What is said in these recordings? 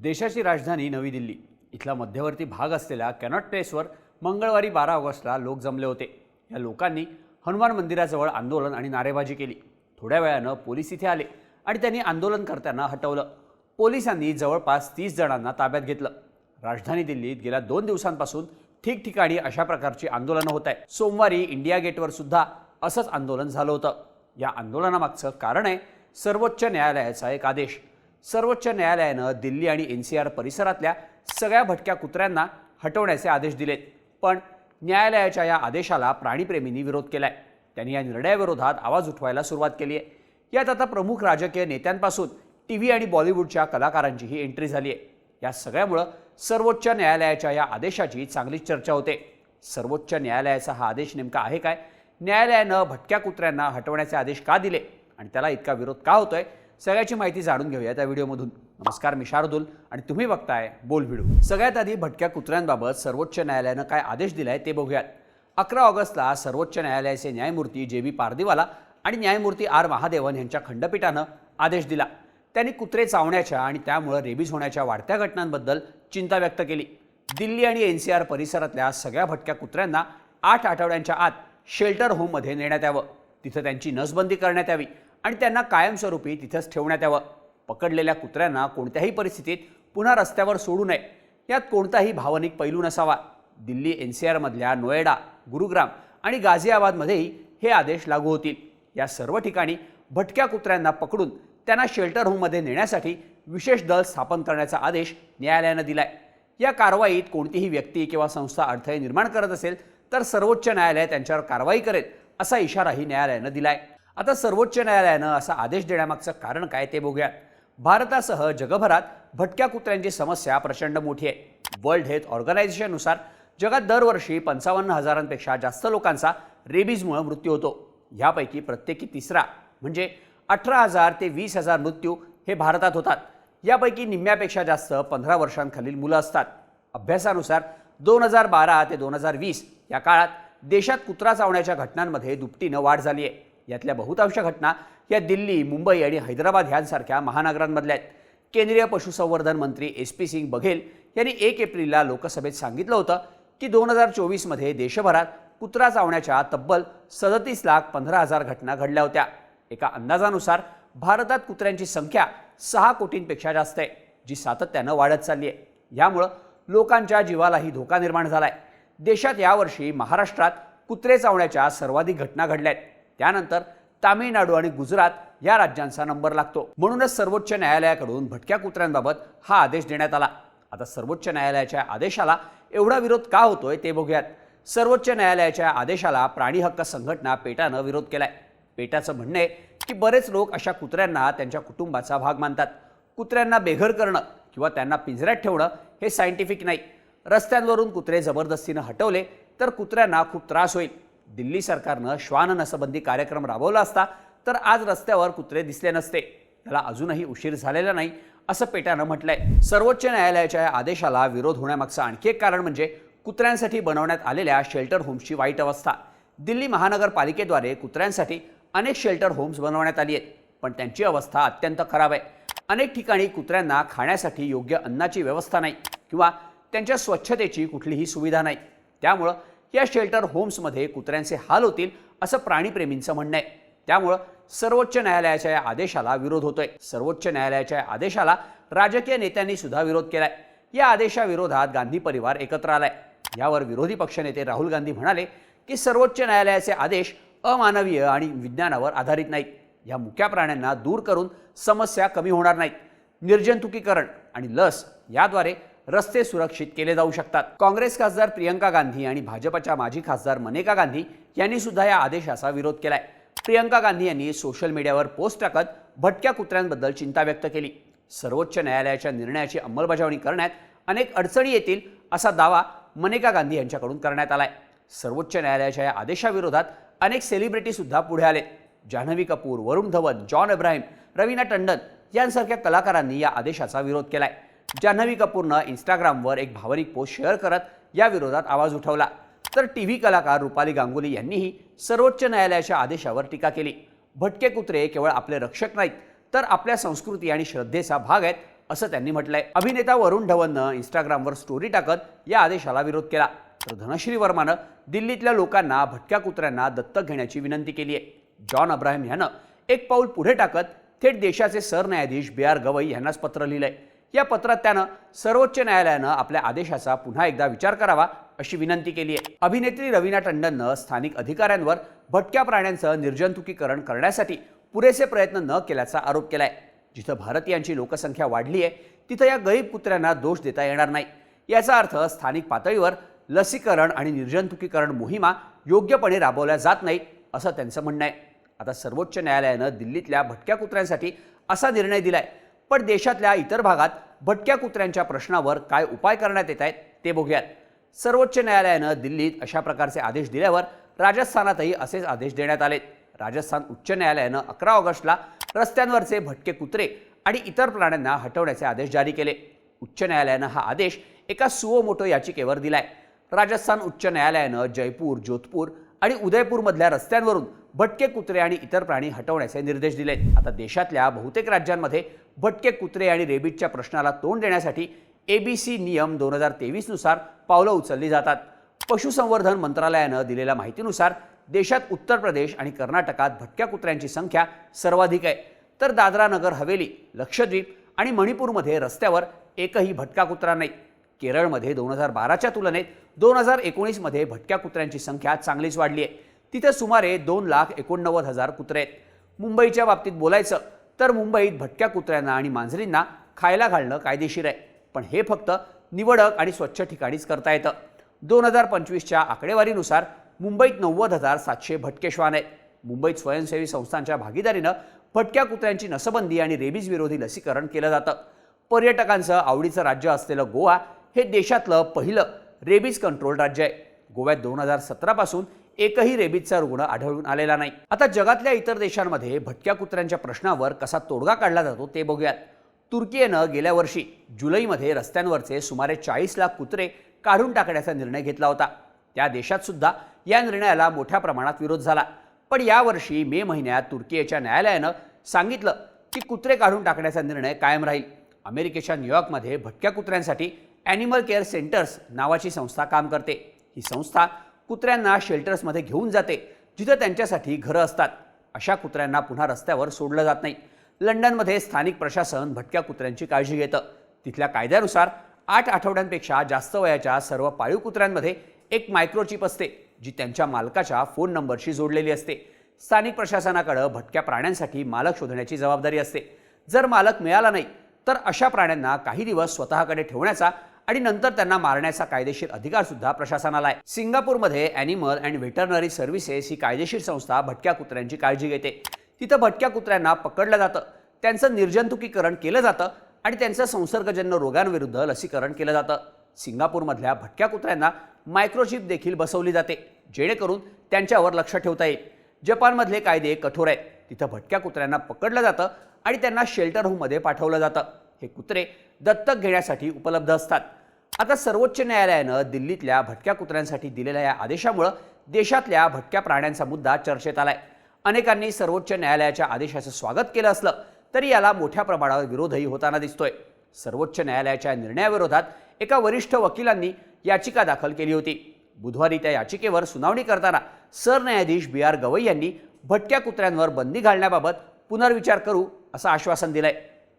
देशाची राजधानी नवी दिल्ली इथला मध्यवर्ती भाग असलेल्या कॅनॉट प्लेसवर मंगळवारी 12 ऑगस्टला लोक जमले होते। या लोकांनी हनुमान मंदिराजवळ आंदोलन आणि नारेबाजी केली। थोड्या वेळानं पोलीस इथे आले आणि त्यांनी आंदोलनकर्त्यांना हटवलं। पोलिसांनी जवळपास 30 जणांना ताब्यात घेतलं। राजधानी दिल्लीत गेल्या 2 दिवसांपासून ठिकठिकाणी अशा प्रकारची आंदोलनं होत आहेत। सोमवारी इंडिया गेटवर सुद्धा असंच आंदोलन झालं होतं। या आंदोलनामागचं कारण आहे सर्वोच्च न्यायालयाचा एक आदेश। सर्वोच्च न्यायालयानं दिल्ली आणि एनसीआर परिसरातल्या सगळ्या भटक्या कुत्र्यांना हटवण्याचे आदेश दिलेत। पण न्यायालयाच्या या आदेशाला प्राणीप्रेमींनी विरोध केलाय। त्यांनी या निर्णयाविरोधात आवाज उठवायला सुरुवात केली आहे। यात आता प्रमुख राजकीय नेत्यांपासून टीव्ही आणि बॉलिवूडच्या कलाकारांचीही एंट्री झाली आहे। या सगळ्यामुळे सर्वोच्च न्यायालयाच्या या आदेशाची चांगलीच चर्चा होते। सर्वोच्च न्यायालयाचा हा आदेश नेमका आहे काय? न्यायालयानं भटक्या कुत्र्यांना हटवण्याचे आदेश का दिले आणि त्याला इतका विरोध का होतोय? सगळ्याची माहिती जाणून घेऊया त्या व्हिडिओमधून। नमस्कार, मी शार्दुल आणि तुम्ही बघताय बोल व्हिडिओ। सगळ्यात आधी भटक्या कुत्र्यांबाबत सर्वोच्च न्यायालयानं काय आदेश दिलाय ते बघूयात। 11 ऑगस्टला सर्वोच्च न्यायालयाचे न्यायमूर्ती JB पारदीवाला आणि न्यायमूर्ती R महादेवन यांच्या खंडपीठानं आदेश दिला। त्यांनी कुत्रे चावण्याच्या आणि त्यामुळे रेबीज होण्याच्या वाढत्या घटनांबद्दल चिंता व्यक्त केली। दिल्ली आणि एनसीआर परिसरातल्या सगळ्या भटक्या कुत्र्यांना 8 आठवड्यांच्या आत शेल्टर होममध्ये नेण्यात यावं। तिथं त्यांची नसबंदी करण्यात यावी आणि त्यांना कायमस्वरूपी तिथंच ठेवण्यात यावं। पकडलेल्या कुत्र्यांना कोणत्याही परिस्थितीत पुन्हा रस्त्यावर सोडू नये, यात कोणताही भावनिक पैलू नसावा। दिल्ली एनसीआरमधल्या नोएडा, गुरुग्राम आणि गाझियाबादमध्येही हे आदेश लागू होतील। या सर्व ठिकाणी भटक्या कुत्र्यांना पकडून त्यांना शेल्टर होममध्ये नेण्यासाठी विशेष दल स्थापन करण्याचा आदेश न्यायालयानं दिलाय। या कारवाईत कोणतीही व्यक्ती किंवा संस्था अडथळे निर्माण करत असेल तर सर्वोच्च न्यायालय त्यांच्यावर कारवाई करेल, असा इशाराही न्यायालयानं दिलाय। आता सर्वोच्च न्यायालयानं असा आदेश देण्यामागचं कारण काय ते बघूयात। भारतासह जगभरात भटक्या कुत्र्यांची समस्या प्रचंड मोठी आहे। वर्ल्ड हेल्थ ऑर्गनायझेशननुसार जगात दरवर्षी 55,000पेक्षा जास्त लोकांचा रेबीजमुळे मृत्यू होतो। यापैकी प्रत्येकी तिसरा म्हणजे 18,000 ते 20,000 मृत्यू हे भारतात होतात। यापैकी निम्म्यापेक्षा जास्त 15 वर्षांखालील मुलं असतात। अभ्यासानुसार 2012 ते 2020 या काळात देशात कुत्रा चावण्याच्या घटनांमध्ये दुपटीनं वाढ झाली आहे। यातल्या बहुतांश घटना या दिल्ली, मुंबई आणि हैदराबाद यांसारख्या महानगरांमधल्या आहेत। केंद्रीय पशुसंवर्धन मंत्री SP सिंग बघेल यांनी 1 एप्रिलला लोकसभेत सांगितलं होतं की 2024 मध्ये देशभरात कुत्रा चावण्याच्या तब्बल 37,15,000 घटना घडल्या होत्या। एका अंदाजानुसार भारतात कुत्र्यांची संख्या 6 कोटींपेक्षा जास्त आहे, जी सातत्यानं वाढत चालली आहे। यामुळे लोकांच्या जीवालाही धोका निर्माण झालाय। देशात यावर्षी महाराष्ट्रात कुत्रे चावण्याच्या सर्वाधिक घटना घडल्या आहेत। त्यानंतर तामिळनाडू आणि गुजरात या राज्यांचा नंबर लागतो। म्हणूनच सर्वोच्च न्यायालयाकडून भटक्या कुत्र्यांबाबत हा आदेश देण्यात आला। आता सर्वोच्च न्यायालयाच्या आदेशाला एवढा विरोध का होतोय ते बघूयात। सर्वोच्च न्यायालयाच्या आदेशाला प्राणी हक्क संघटना पेटानं विरोध केलाय। पेटाचं म्हणणं आहे की बरेच लोक अशा कुत्र्यांना त्यांच्या कुटुंबाचा भाग मानतात। कुत्र्यांना बेघर करणं किंवा त्यांना पिंजऱ्यात ठेवणं हे सायंटिफिक नाही। रस्त्यांवरून कुत्रे जबरदस्तीनं हटवले तर कुत्र्यांना खूप त्रास होईल। दिल्ली सरकारनं श्वान नसबंदी कार्यक्रम राबवला असता तर आज रस्त्यावर कुत्रे दिसले नसते। त्याला अजूनही उशीर झालेला नाही, असं पेटानं म्हटलंय। सर्वोच्च न्यायालयाच्या या आदेशाला विरोध होण्यामागचं आणखी एक कारण म्हणजे कुत्र्यांसाठी बनवण्यात आलेल्या शेल्टर होम्सची वाईट अवस्था। दिल्ली महानगरपालिकेद्वारे कुत्र्यांसाठी अनेक शेल्टर होम्स बनवण्यात आली आहेत, पण त्यांची अवस्था अत्यंत खराब आहे। अनेक ठिकाणी कुत्र्यांना खाण्यासाठी योग्य अन्नाची व्यवस्था नाही किंवा त्यांच्या स्वच्छतेची कुठलीही सुविधा नाही। त्यामुळे या शेल्टर होम्समध्ये कुत्र्यांचे हाल होतील, असं प्राणीप्रेमींचं म्हणणं आहे। त्यामुळे सर्वोच्च न्यायालयाच्या या आदेशाला विरोध होतोय। सर्वोच्च न्यायालयाच्या या आदेशाला राजकीय नेत्यांनी सुद्धा विरोध केलाय। या आदेशाविरोधात गांधी परिवार एकत्र आलाय। यावर विरोधी पक्षनेते राहुल गांधी म्हणाले की सर्वोच्च न्यायालयाचे आदेश अमानवीय आणि विज्ञानावर आधारित नाहीत। या मुक्या प्राण्यांना दूर करून समस्या कमी होणार नाहीत। निर्जंतुकीकरण आणि लस याद्वारे रस्ते सुरक्षित केले जाऊ शकतात। काँग्रेस खासदार प्रियंका गांधी आणि भाजपच्या माजी खासदार मनेका गांधी यांनी सुद्धा या आदेशाचा विरोध केलाय। प्रियंका गांधी यांनी सोशल मीडियावर पोस्ट टाकत भटक्या कुत्र्यांबद्दल चिंता व्यक्त केली। सर्वोच्च न्यायालयाच्या निर्णयाची अंमलबजावणी करण्यात अनेक अडचणी येतील, असा दावा मनेका गांधी यांच्याकडून करण्यात आलाय। सर्वोच्च न्यायालयाच्या या आदेशाविरोधात अनेक सेलिब्रिटी सुद्धा पुढे आले। जान्हवी कपूर, वरुण धवन, जॉन अब्राहिम, रवीना टंडन यांसारख्या कलाकारांनी या आदेशाचा विरोध केलाय। जान्हवी कपूरनं इंस्टाग्रामवर एक भावनिक पोस्ट शेअर करत या विरोधात आवाज उठवला, तर टीव्ही कलाकार रुपाली गांगुली यांनीही सर्वोच्च न्यायालयाच्या आदेशावर टीका केली। भटके कुत्रे केवळ आपले रक्षक नाहीत, तर आपल्या संस्कृती आणि श्रद्धेचा भाग आहेत, असं त्यांनी म्हटलंय. अभिनेता वरुण धवननं इंस्टाग्रामवर स्टोरी टाकत या आदेशाला विरोध केला. तर धनश्री वर्मानं दिल्लीतल्या लोकांना भटक्या कुत्र्यांना दत्तक घेण्याची विनंती केली आहे. जॉन अब्राहम यानं एक पाऊल पुढे टाकत थेट देशाचे सरन्यायाधीश बी आर गवई यांनाच पत्र लिहिलंय. या पत्रात त्यानं सर्वोच्च न्यायालयानं आपल्या आदेशाचा पुन्हा एकदा विचार करावा अशी विनंती केली आहे. अभिनेत्री रवीना टंडननं स्थानिक अधिकाऱ्यांवर भटक्या प्राण्यांचं निर्जंतुकीकरण करण्यासाठी पुरेसे प्रयत्न न केल्याचा आरोप केलाय. जिथं भारतीयांची लोकसंख्या वाढली आहे तिथं या गरीब कुत्र्यांना दोष देता येणार नाही. याचा अर्थ स्थानिक पातळीवर लसीकरण आणि निर्जंतुकीकरण मोहिमा योग्यपणे राबवल्या जात नाहीत असं त्यांचं म्हणणं आहे. आता सर्वोच्च न्यायालयानं दिल्लीतल्या भटक्या कुत्र्यांसाठी असा निर्णय दिलाय. पण देशातल्या इतर भागात भटक्या कुत्र्यांच्या प्रश्नावर काय उपाय करण्यात येत आहेत ते बघूयात. सर्वोच्च न्यायालयानं दिल्लीत अशा प्रकारचे आदेश दिल्यावर राजस्थानातही असेच आदेश देण्यात आलेत. राजस्थान उच्च न्यायालयानं 11 ऑगस्टला रस्त्यांवरचे भटके कुत्रे आणि इतर प्राण्यांना हटवण्याचे आदेश जारी केले. उच्च न्यायालयानं हा आदेश एका सुओ मोटो याचिकेवर दिलाय. राजस्थान उच्च न्यायालयानं जयपूर, जोधपूर आणि उदयपूरमधल्या रस्त्यांवरून भटके कुत्रे आणि इतर प्राणी हटवण्याचे निर्देश दिलेत. आता देशातल्या बहुतेक राज्यांमध्ये भटके कुत्रे आणि रेबीजच्या प्रश्नाला तोंड देण्यासाठी ABC नियम 2023 नुसार पावलं उचलली जातात. पशुसंवर्धन मंत्रालयानं दिलेल्या माहितीनुसार देशात उत्तर प्रदेश आणि कर्नाटकात भटक्या कुत्र्यांची संख्या सर्वाधिक आहे. तर दादरा नगर हवेली, लक्षद्वीप आणि मणिपूरमध्ये रस्त्यावर एकही भटका कुत्रा नाही. केरळमध्ये 2012च्या तुलनेत 2019मध्ये भटक्या कुत्र्यांची संख्या चांगलीच वाढली आहे. तिथे सुमारे 2,89,000 कुत्रे आहेत. मुंबईच्या बाबतीत बोलायचं तर मुंबईत भटक्या कुत्र्यांना आणि मांजरींना खायला घालणं कायदेशीर आहे. पण हे फक्त निवडक आणि स्वच्छ ठिकाणीच करता येतं. 2025च्या आकडेवारीनुसार मुंबईत 90,700 भटके श्वान आहेत. मुंबईत स्वयंसेवी संस्थांच्या भागीदारीनं भटक्या कुत्र्यांची नसबंदी आणि रेबीज विरोधी लसीकरण केलं जातं. पर्यटकांचं आवडीचं राज्य असलेलं गोवा हे देशातलं पहिलं रेबीज कंट्रोल राज्य आहे. गोव्यात 2017 पासून एकही रेबीजचा रुग्ण आढळून आलेला नाही. आता जगातल्या इतर देशांमध्ये भटक्या कुत्र्यांच्या प्रश्नावर कसा तोडगा काढला जातो ते बघूयात. तुर्कीनं गेल्या वर्षी जुलैमध्ये रस्त्यांवरचे सुमारे 40 लाख कुत्रे काढून टाकण्याचा निर्णय घेतला होता. त्या देशात सुद्धा या निर्णयाला मोठ्या प्रमाणात विरोध झाला. पण यावर्षी मे महिन्यात तुर्कीच्या न्यायालयानं सांगितलं की कुत्रे काढून टाकण्याचा निर्णय कायम राहील. अमेरिकेच्या न्यूयॉर्कमध्ये भटक्या कुत्र्यांसाठी ॲनिमल केअर सेंटर्स नावाची संस्था काम करते. ही संस्था कुत्र्यांना शेल्टर्समध्ये घेऊन जाते जिथं त्यांच्यासाठी घरं असतात. अशा कुत्र्यांना पुन्हा रस्त्यावर सोडलं जात नाही. लंडनमध्ये स्थानिक प्रशासन भटक्या कुत्र्यांची काळजी घेतं. तिथल्या कायद्यानुसार 8 आठवड्यांपेक्षा जास्त वयाच्या सर्व पाळीव कुत्र्यांमध्ये एक मायक्रोचिप असते जी त्यांच्या मालकाच्या फोन नंबरशी जोडलेली असते. स्थानिक प्रशासनाकडे भटक्या प्राण्यांसाठी मालक शोधण्याची जबाबदारी असते. जर मालक मिळाला नाही तर अशा प्राण्यांना काही दिवस स्वतःकडे ठेवण्याचा आणि नंतर त्यांना मारण्याचा कायदेशीर अधिकार सुद्धा प्रशासनाला आहे. सिंगापूरमध्ये ॲनिमल अँड व्हेटरनरी सर्व्हिसेस ही कायदेशीर संस्था भटक्या कुत्र्यांची काळजी घेते. तिथं भटक्या कुत्र्यांना पकडलं जातं, त्यांचं निर्जंतुकीकरण केलं जातं आणि त्यांचं संसर्गजन्य रोगांविरुद्ध लसीकरण केलं जातं. सिंगापूरमधल्या भटक्या कुत्र्यांना मायक्रोचिप देखील बसवली जाते जेणेकरून त्यांच्यावर लक्ष ठेवता येईल. जपानमधले कायदे कठोर आहेत. तिथं भटक्या कुत्र्यांना पकडलं जातं आणि त्यांना शेल्टर होममध्ये पाठवलं जातं. हे कुत्रे दत्तक घेण्यासाठी उपलब्ध असतात. आता सर्वोच्च न्यायालयानं दिल्लीतल्या भटक्या कुत्र्यांसाठी दिलेल्या या आदेशामुळे देशातल्या भटक्या प्राण्यांचा मुद्दा चर्चेत आलाय. अनेकांनी सर्वोच्च न्यायालयाच्या आदेशाचं स्वागत केलं असलं तरी याला मोठ्या प्रमाणावर विरोधही होताना दिसतोय. सर्वोच्च न्यायालयाच्या निर्णयाविरोधात एका वरिष्ठ वकिलांनी याचिका दाखल केली होती. बुधवारी त्या याचिकेवर सुनावणी करताना सरन्यायाधीश बी आर गवई यांनी भटक्या कुत्र्यांवर बंदी घालण्याबाबत पुनर्विचार करू असं आश्वासन दिलंय.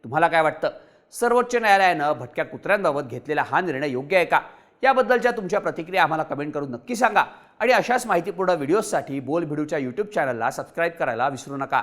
तुम्हाला काय वाटतं? सर्वोच्च न्यायालयानं भटक्या कुत्र्यांबाबत घेतलेला हा निर्णय योग्य आहे का? याबद्दलच्या तुमच्या प्रतिक्रिया आम्हाला कमेंट करून नक्की सांगा आणि अशाच माहितीपूर्ण व्हिडिओजसाठी बोल भिडूच्या YouTube चॅनलला सबस्क्राईब करायला विसरू नका.